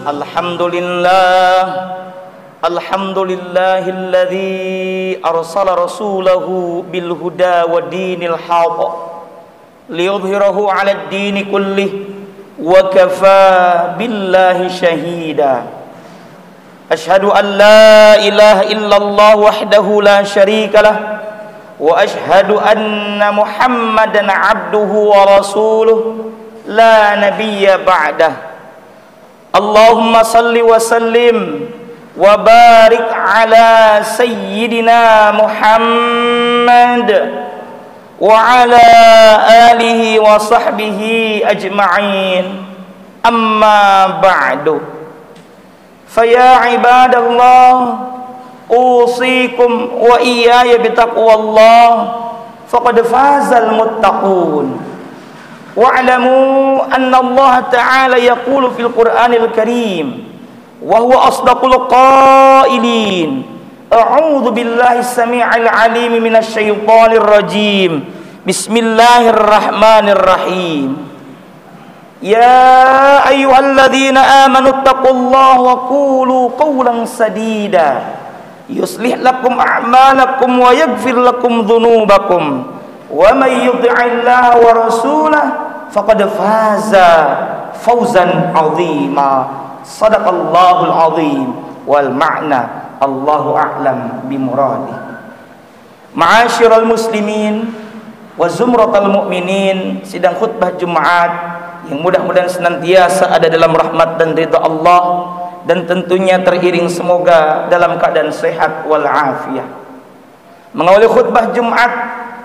Alhamdulillah, alhamdulillahilladzi arsala rasulahu bil huda wa dinil haqq liyudhhirahu 'alad dini kullih wa kafaa billahi shahida. Ashhadu an la ilaha illallah wahdahu la syarika lah wa ashhadu anna Muhammadan 'abduhu wa rasuluh la nabiyya ba'dah. Allahumma salli wa sallim wa barik ala sayyidina Muhammad wa ala alihi wa sahbihi ajma'in. Amma ba'du, faya ibadallah, usikum wa iyaya bitaqwallah, faqad fazal muttaqun. Wa'lamu anna Allah ta'ala yaqulu fil Qur'anil Karim wa huwa asdaqul qailin. A'udzu billahi as-sami'il 'alim minasy syaithanir rajim. Bismillahirrahmanirrahim. Ya ayyuhalladzina amanu taqullaha wa qulu qawlan sadida yuslih lakum a'malakum wa yaghfir lakum dhunubakum. Wa may yuti'illaha wa rasulahu faqad faza fawzan 'azima. Shadaqallahul 'azim wal ma'na Allahu a'lam bimuradi. Ma'asyiral muslimin wa zumratal mu'minin, sidang khutbah Jumat yang mudah-mudahan senantiasa ada dalam rahmat dan ridha Allah, dan tentunya teriring semoga dalam keadaan sehat wal afiyah. Mengawali khutbah Jumat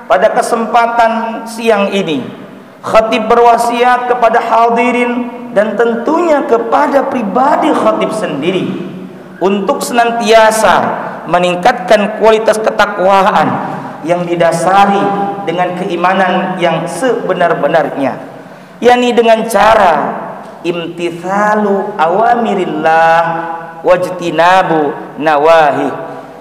pada kesempatan siang ini, khatib berwasiat kepada hadirin dan tentunya kepada pribadi khatib sendiri untuk senantiasa meningkatkan kualitas ketakwaan yang didasari dengan keimanan yang sebenar-benarnya, yakni dengan cara imtithalu awamirillah wajtinabu nawahi,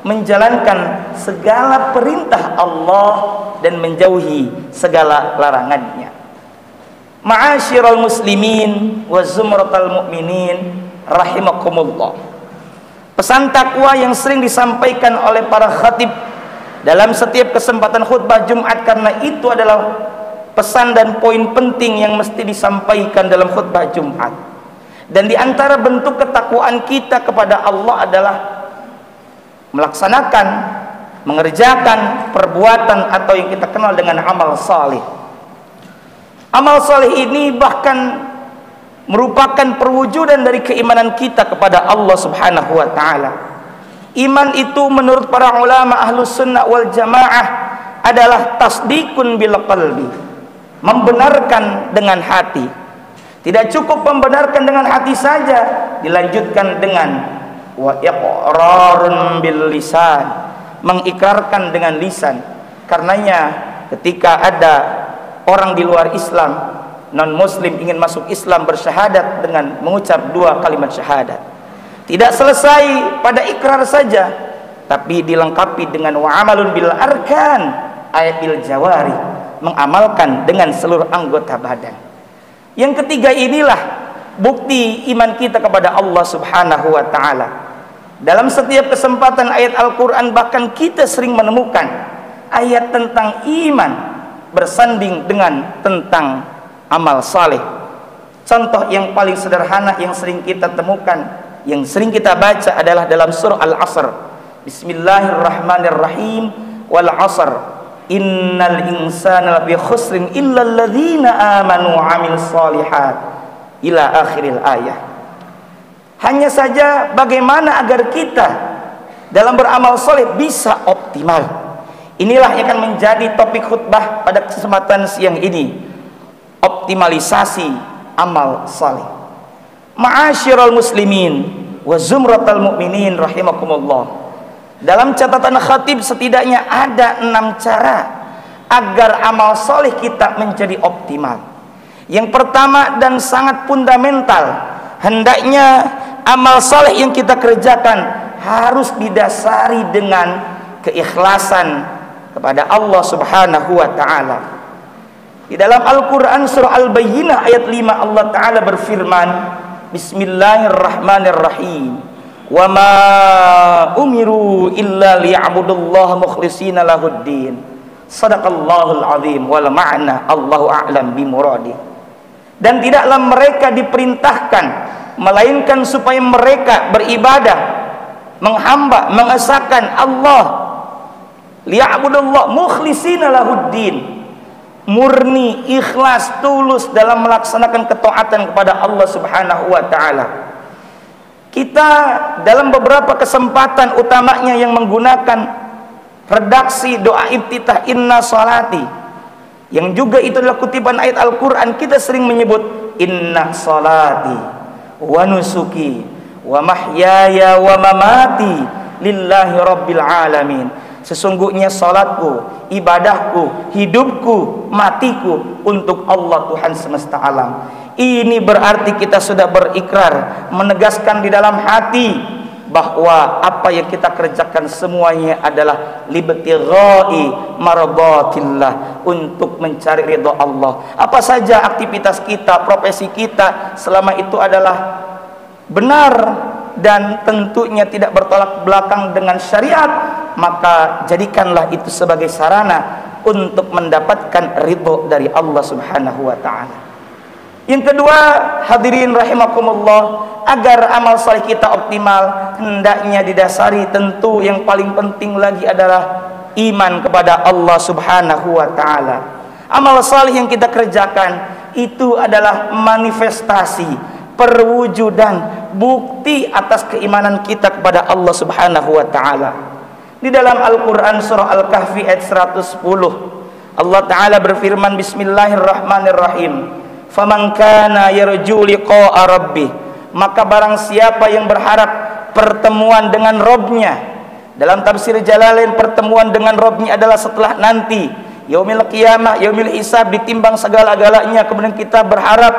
menjalankan segala perintah Allah dan menjauhi segala larangannya. Ma'asyiral muslimin wa zumratal mu'minin rahimakumullah. Pesan takwa yang sering disampaikan oleh para khatib dalam setiap kesempatan khutbah Jumat, karena itu adalah pesan dan poin penting yang mesti disampaikan dalam khutbah Jumat. Dan di antara bentuk ketakwaan kita kepada Allah adalah melaksanakan, mengerjakan perbuatan atau yang kita kenal dengan amal salih. Amal salih ini bahkan merupakan perwujudan dari keimanan kita kepada Allah Subhanahu wa taala. Iman itu menurut para ulama Ahlus Sunnah wal Jamaah adalah tasdikun bil qalbi, membenarkan dengan hati. Tidak cukup membenarkan dengan hati saja, dilanjutkan dengan wa iqrarun bil lisan, mengikrarkan dengan lisan. Karenanya ketika ada orang di luar Islam, non muslim, ingin masuk Islam, bersyahadat dengan mengucap dua kalimat syahadat, tidak selesai pada ikrar saja, tapi dilengkapi dengan wa amalun bil arkan ay bil jawari, mengamalkan dengan seluruh anggota badan. Yang ketiga inilah bukti iman kita kepada Allah Subhanahu wa taala. Dalam setiap kesempatan ayat Al-Quran, bahkan kita sering menemukan ayat tentang iman bersanding dengan tentang amal saleh. Contoh yang paling sederhana yang sering kita temukan, yang sering kita baca adalah dalam surah Al-Asr. Bismillahirrahmanirrahim. Wal 'asr innal insana lafi khusrin illa alladzina amanu wa 'amilus shalihat ila akhiril ayah. Hanya saja bagaimana agar kita dalam beramal soleh bisa optimal. Inilah yang akan menjadi topik khutbah pada kesempatan siang ini, optimalisasi amal soleh. Ma'asyiral muslimin wa zumratal mu'minin rahimakumullah. Dalam catatan khatib setidaknya ada 6 cara agar amal soleh kita menjadi optimal. Yang pertama dan sangat fundamental, hendaknya amal soleh yang kita kerjakan harus didasari dengan keikhlasan kepada Allah Subhanahu wa ta'ala. Di dalam Al-Quran surah Al-Bayyinah ayat 5 Allah Ta'ala berfirman, Bismillahirrahmanirrahim. Wa ma umiru illa liya'budullaha mukhlishina lahuddin. Shadaqallahul azim wal ma'na Allahu a'lam bimuradi. Dan tidaklah mereka diperintahkan melainkan supaya mereka beribadah, menghamba, mengesahkan Allah, liya'budullah mukhlishina lahuddin, murni, ikhlas, tulus dalam melaksanakan ketaatan kepada Allah Subhanahu wa taala. Kita dalam beberapa kesempatan utamanya yang menggunakan redaksi doa iftitah inna salati, yang juga itu adalah kutipan ayat Al-Quran, kita sering menyebut inna salati wa nusuki wa mahyaya wa mamati lillahi rabbil alamin. Sesungguhnya salatku, ibadahku, hidupku, matiku untuk Allah Tuhan semesta alam. Ini berarti kita sudah berikrar, menegaskan di dalam hati bahwa apa yang kita kerjakan semuanya adalah libtigha'i maradatillah, untuk mencari ridha Allah. Apa saja aktivitas kita, profesi kita, selama itu adalah benar dan tentunya tidak bertolak belakang dengan syariat, maka jadikanlah itu sebagai sarana untuk mendapatkan ridha dari Allah Subhanahu wa taala. Yang kedua, hadirin rahimakumullah, agar amal saleh kita optimal, hendaknya didasari tentu yang paling penting lagi adalah iman kepada Allah Subhanahu wa taala. Amal saleh yang kita kerjakan itu adalah manifestasi, perwujudan, bukti atas keimanan kita kepada Allah Subhanahu wa taala. Di dalam Al-Qur'an surah Al-Kahfi ayat 110, Allah taala berfirman, bismillahirrahmanirrahim. Faman kana yarju liqa'a rabbih, maka barang siapa yang berharap pertemuan dengan Robnya. Dalam tafsir Jalalain, pertemuan dengan Robnya adalah setelah nanti yaumil qiyamah, yaumil hisab, ditimbang segala-galanya, kemudian kita berharap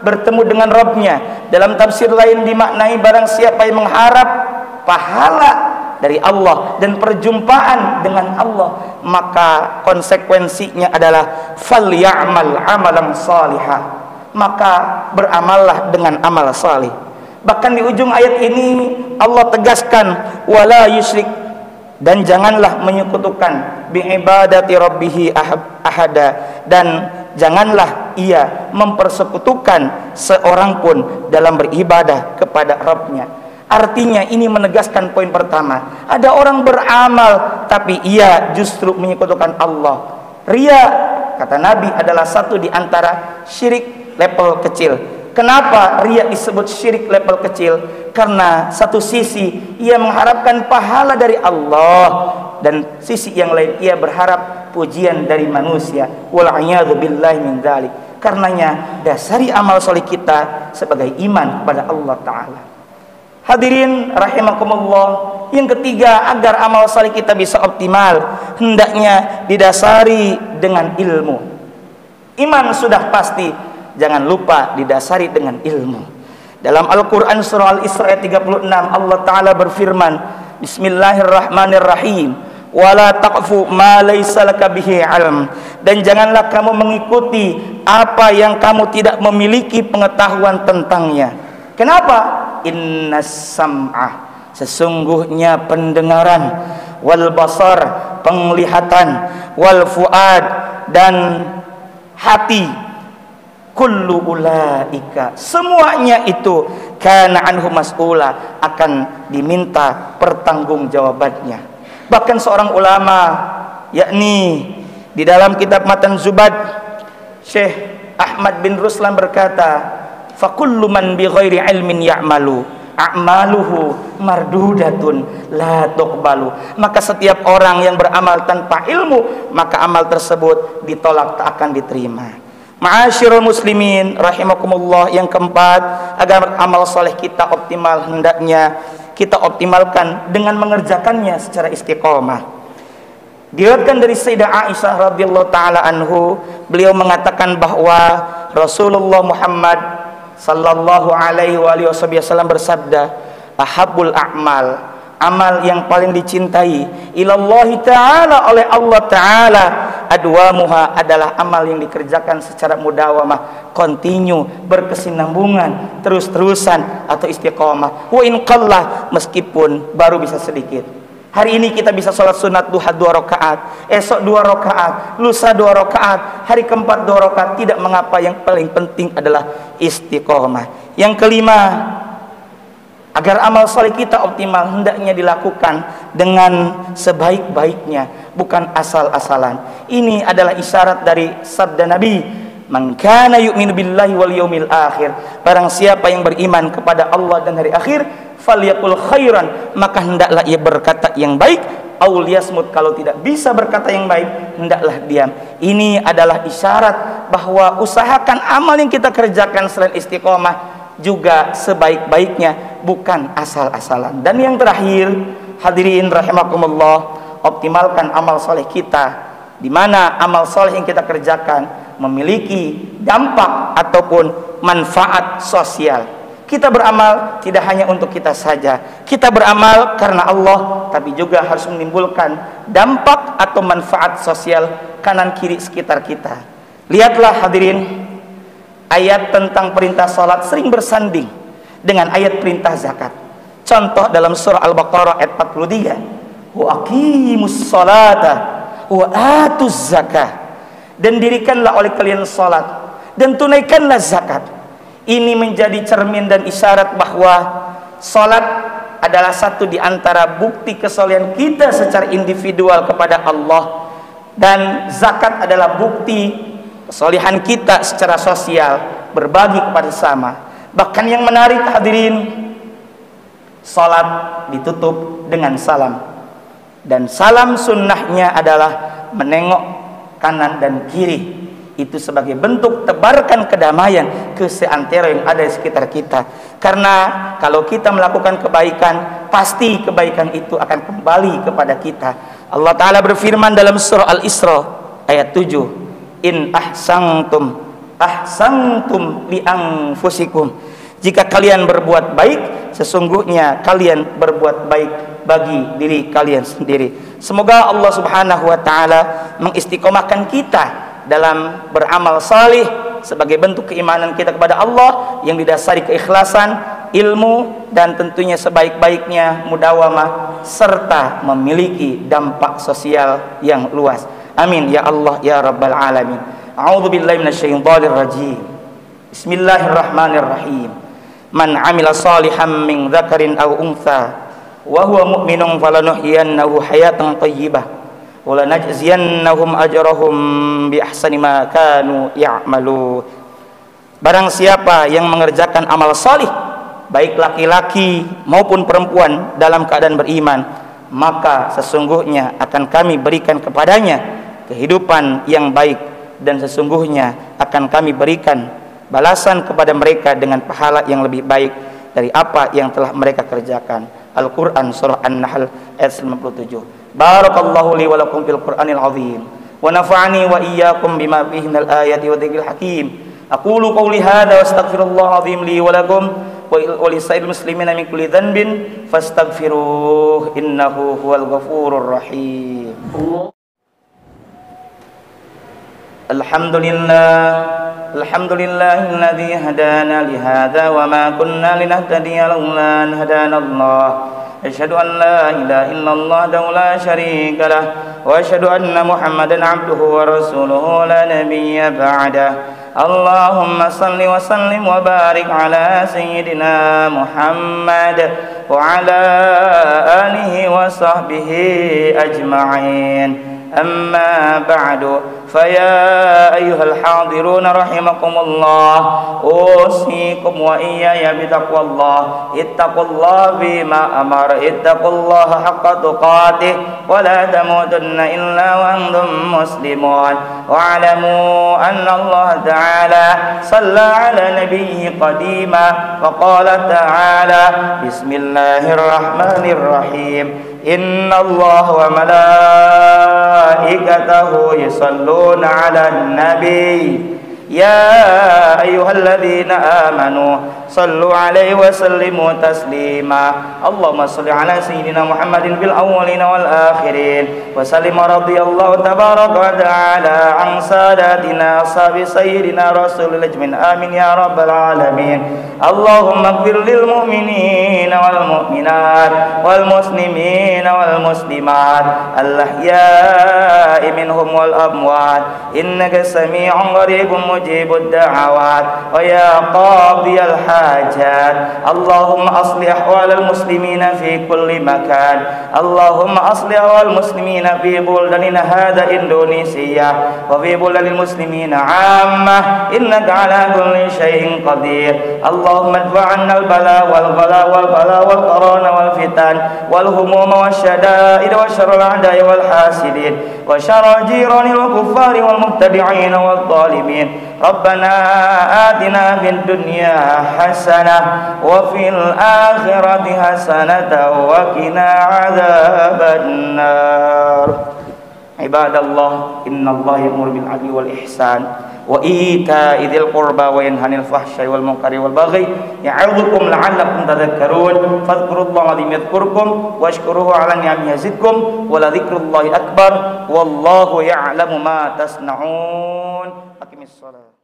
bertemu dengan Robnya. Dalam tafsir lain dimaknai barang siapa yang mengharap pahala dari Allah dan perjumpaan dengan Allah, maka konsekuensinya adalah falyamal amalan salihah, maka beramallah dengan amal salih. Bahkan di ujung ayat ini Allah tegaskan wala yusyrik, dan janganlah menyekutukan biibadati rabbih ahada, dan janganlah ia mempersekutukan seorang pun dalam beribadah kepada Rabbnya. Artinya ini menegaskan poin pertama, ada orang beramal tapi ia justru menyekutukan Allah. Ria, kata Nabi, adalah satu di antara syirik level kecil. Kenapa ria disebut syirik level kecil? Karena satu sisi ia mengharapkan pahala dari Allah, dan sisi yang lain ia berharap pujian dari manusia. Wal'iyadzu billahi min dzalik. Karenanya dasari amal soleh kita sebagai iman kepada Allah taala. Hadirin rahimakumullah, yang ketiga, agar amal soleh kita bisa optimal, hendaknya didasari dengan ilmu. Iman sudah pasti, jangan lupa didasari dengan ilmu. Dalam Al-Quran surah Al-Isra ayat 36, Allah Ta'ala berfirman, bismillahirrahmanirrahim, wala taqfu ma laysa laka bihi ilm, dan janganlah kamu mengikuti apa yang kamu tidak memiliki pengetahuan tentangnya. Kenapa? Innas sam'a, sesungguhnya pendengaran, wal basar, penglihatan, wal fuad, dan hati, kullu ulaika, semuanya itu kana anhu mas'ula, akan diminta pertanggungjawabannya. Bahkan seorang ulama, yakni di dalam kitab Matan Zubad, Syekh Ahmad bin Ruslan berkata, fa kullu man bi ghairi ilmin ya'malu a'maluhu mardudatun la tuqbalu, maka setiap orang yang beramal tanpa ilmu, maka amal tersebut ditolak, tak akan diterima. Ma'asyiral muslimin rahimakumullah, yang keempat, agar amal soleh kita optimal, hendaknya kita optimalkan dengan mengerjakannya secara istiqomah. Diriwayatkan dari Sayyidah Aisyah radhiyallahu taala anhu, beliau mengatakan bahwa Rasulullah Muhammad sallallahu alaihi wasallam bersabda, ahabul a'mal amal yang paling dicintai ilallahi ta'ala oleh Allah ta'ala adwamuha adalah amal yang dikerjakan secara mudawamah, continue, berkesinambungan, terus-terusan atau istiqomah. Wa in qalla, meskipun baru bisa sedikit. Hari ini kita bisa sholat sunat duha 2 rakaat, esok 2 rakaat, lusa 2 rakaat, hari keempat 2 rakaat, tidak mengapa. Yang paling penting adalah istiqomah. Yang kelima, agar amal soleh kita optimal, hendaknya dilakukan dengan sebaik-baiknya, bukan asal-asalan. Ini adalah isyarat dari sabda Nabi, man kana yu'minu billahi wal yaumil akhir, barang siapa yang beriman kepada Allah dan hari akhir, falyaqul khairan, maka hendaklah ia berkata yang baik, aw liyasmut, kalau tidak bisa berkata yang baik, hendaklah diam. Ini adalah isyarat bahwa usahakan amal yang kita kerjakan selain istiqomah juga sebaik-baiknya, bukan asal-asalan. Dan yang terakhir, hadirin rahimakumullah, optimalkan amal soleh kita, di mana amal soleh yang kita kerjakan memiliki dampak ataupun manfaat sosial. Kita beramal tidak hanya untuk kita saja, kita beramal karena Allah, tapi juga harus menimbulkan dampak atau manfaat sosial kanan kiri sekitar kita. Lihatlah hadirin, ayat tentang perintah salat sering bersanding dengan ayat perintah zakat. Contoh dalam surah Al-Baqarah ayat 43, wa aqimus salata wa atuz zakah, dan dirikanlah oleh kalian salat dan tunaikanlah zakat. Ini menjadi cermin dan isyarat bahwa salat adalah satu di antara bukti kesolehan kita secara individual kepada Allah, dan zakat adalah bukti kesolehan kita secara sosial, berbagi kepada sesama. Bahkan yang menarik hadirin, salat ditutup dengan salam, dan salam sunnahnya adalah menengok kanan dan kiri. Itu sebagai bentuk tebarkan kedamaian ke seantero yang ada di sekitar kita. Karena kalau kita melakukan kebaikan, pasti kebaikan itu akan kembali kepada kita. Allah Ta'ala berfirman dalam surah Al-Isra ayat 7, in ahsantum li anfusikum, jika kalian berbuat baik, sesungguhnya kalian berbuat baik bagi diri kalian sendiri. Semoga Allah Subhanahu wa Ta'ala mengistiqomahkan kita dalam beramal salih sebagai bentuk keimanan kita kepada Allah yang didasari keikhlasan, ilmu, dan tentunya sebaik-baiknya mudawamah serta memiliki dampak sosial yang luas. Amin ya Allah ya Rabbal Alamin. A'udzu billahi minasyaitonir rajim. Bismillahirrahmanirrahim. Man 'amila shalihan min dzakarin aw untha wa huwa mu'minun falanuhyiyannahu hayatan thayyibah wa lanajziyannahum ajrahum bi ahsani ma kanu ya'malu. Barang siapa yang mengerjakan amal salih, baik laki-laki maupun perempuan, dalam keadaan beriman, maka sesungguhnya akan kami berikan kepadanya kehidupan yang baik, dan sesungguhnya akan kami berikan balasan kepada mereka dengan pahala yang lebih baik dari apa yang telah mereka kerjakan. Al-Quran surah An-Nahl ayat 97. Barakallahu li wa lakum fil Qur'anil azim wa nafa'ani wa iyyakum bima fihi minal ayati wa dzikril hakim. Aqulu qawli hadza wa astaghfirullah azim li wa lakum wa lisa'il muslimina min kulli dhanbin fastaghfiruh innahu huwal ghafurur rahim. Alhamdulillahilladzi hadana li hadza wa ma kunna linahtadiya laula an hadana Allah. Asyhadu an la ilaha illallah wa la syarika lah, wa asyhadu anna Muhammadan abduhu wa rasuluhu la nabiyya ba'dah. Allahumma salli wa sallim wa barik ala sayyidina Muhammad wa ala alihi wa sahbihi ajma'in. أما بعد فيا أيها الحاضرون رحمكم الله أوصيكم وإياي بتقوى الله. اتقوا الله بما أمر، اتقوا الله حق تقاته ولا تموتن إلا وأنتم مسلمون. واعلموا أن الله تعالى صلى على نبيه قديما وقال تعالى بسم الله الرحمن الرحيم إن الله وملائكته يصلون على النبي يا أيها الذين آمنوا sallu alaihi wa sallimu taslima. Allahumma salli ala sayyidina Muhammadin fil awwalin wal akhirin wa sallim radhiyallahu tabaraka wa ta'ala an sadatina ashabi sayyidina rasulil ajmin amin ya rabbal alamin. Allahumma ighfir lil mu'minina wal mu'minat wal muslimina wal muslimat al ahya'i minhum wal amwat innaka sami'un qaribun mujibud da'awat wa ya qadiyal hajat. Allahumma aslih ahwalal muslimina fi kulli makan. Allahumma aslih ahwal muslimina fi buldanina hada Indonesia wa fi buldanil muslimina ammah innaka ala kulli syai'in qadir. Allahumma adfa'anna al bala wal ghala wal bala wal qarana wal fitan wal humuma wasyada'id wa syarrul a'da'i wal hasidin wa syarrul jirani wal kuffari wal mubtadi'in wal zalimin. Rabbana atina fid dunya hasanah wa fil akhirati hasanah wa qina adzaban nar. Ibadallah, innallaha ya'muru bil 'adli wal ihsan wa ita'i dzil qurba wa yanha 'anil fahsya'i wal munkari wal baghi ya'idzukum la'allakum tadhakkarun. Fadhkurullaha 'azim yadhkurkum washkuruhu 'ala ni'amihi yazidkum wa la dzikrullahi akbar wallahu ya'lamu ma tasna'un. Aqimis shalah.